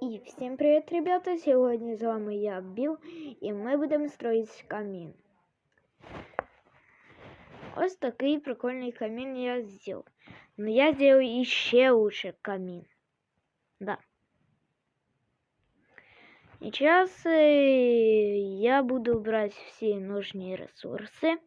І всім привіт, ребята! Сьогодні з вами я, Біл, і ми будемо строїти камін. Ось такий прикольний камін я зробив. Но я сделаю еще лучше камін. Да. И сейчас я буду брать все нужные ресурсы.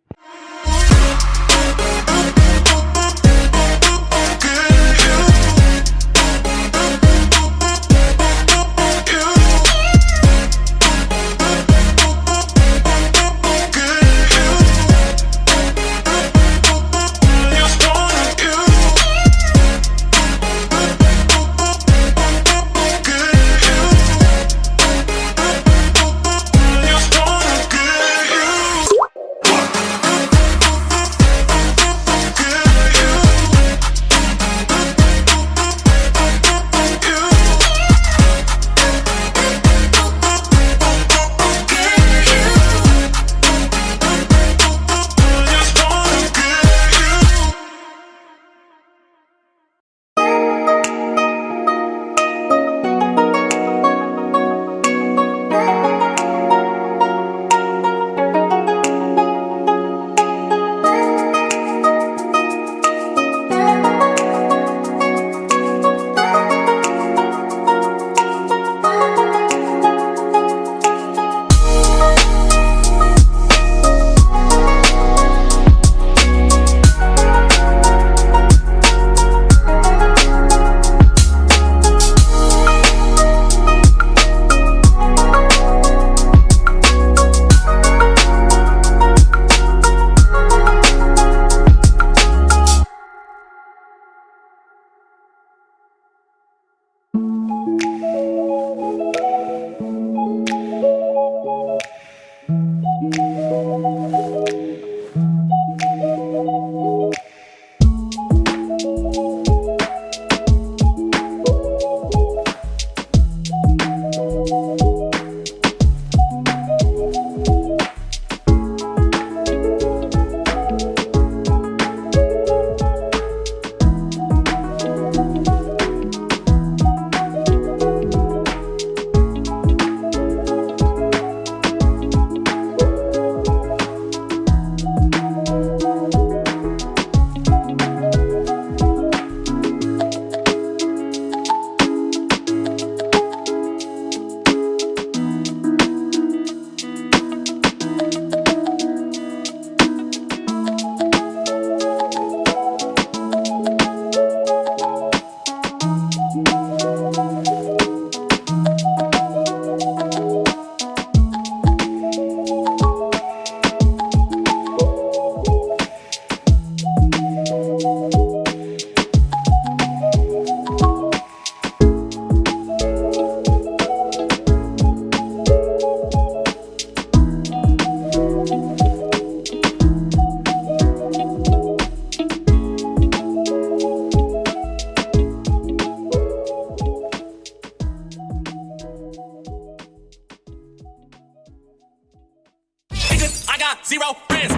Zero friends.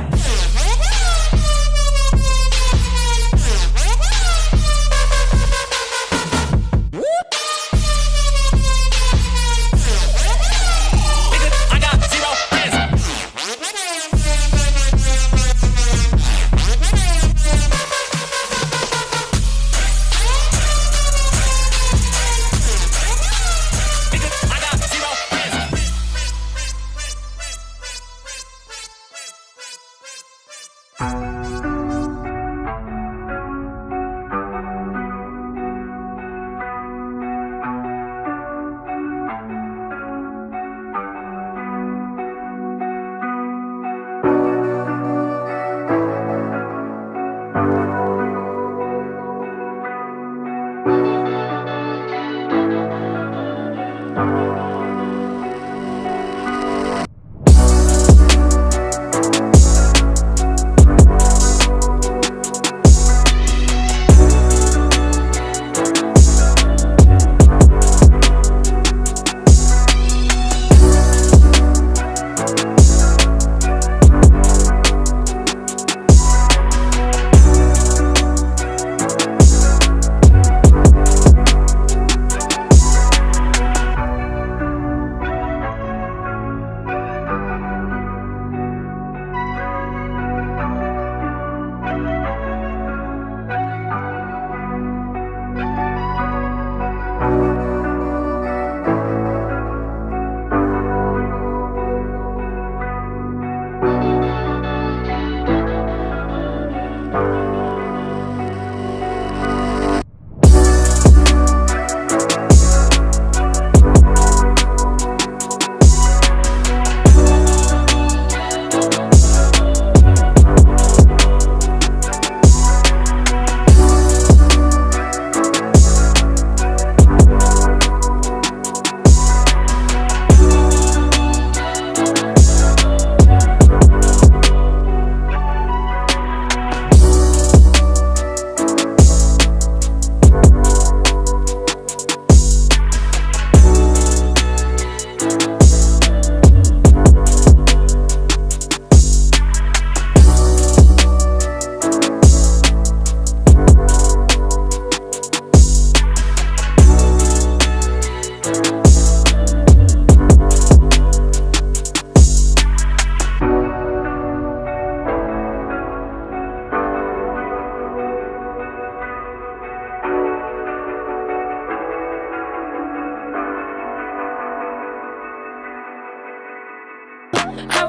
I got zero friends. I got zero friends.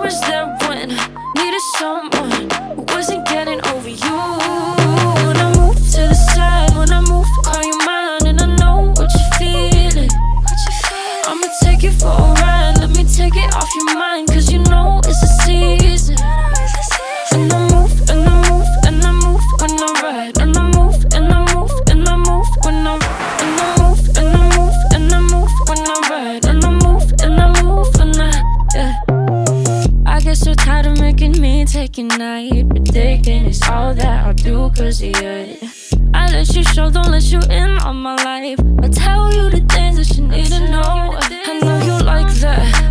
was there when I needed someone who wasn't getting over you. When I move to the side, when I move, call you mine, and I know what you're feeling. I'ma take you for a ride, let me take it off your mind, cause you know it's a season. And I move, and I move, and I move when I ride, and I move, and I move, and I move when I move, and I move, and I move when I ride, and I move, and I move when I get so tired of making me take your night, predicting it's all that I'll do cause of you. I let you show, don't let you in on my life. I tell you the things that you need to know. I know you like that.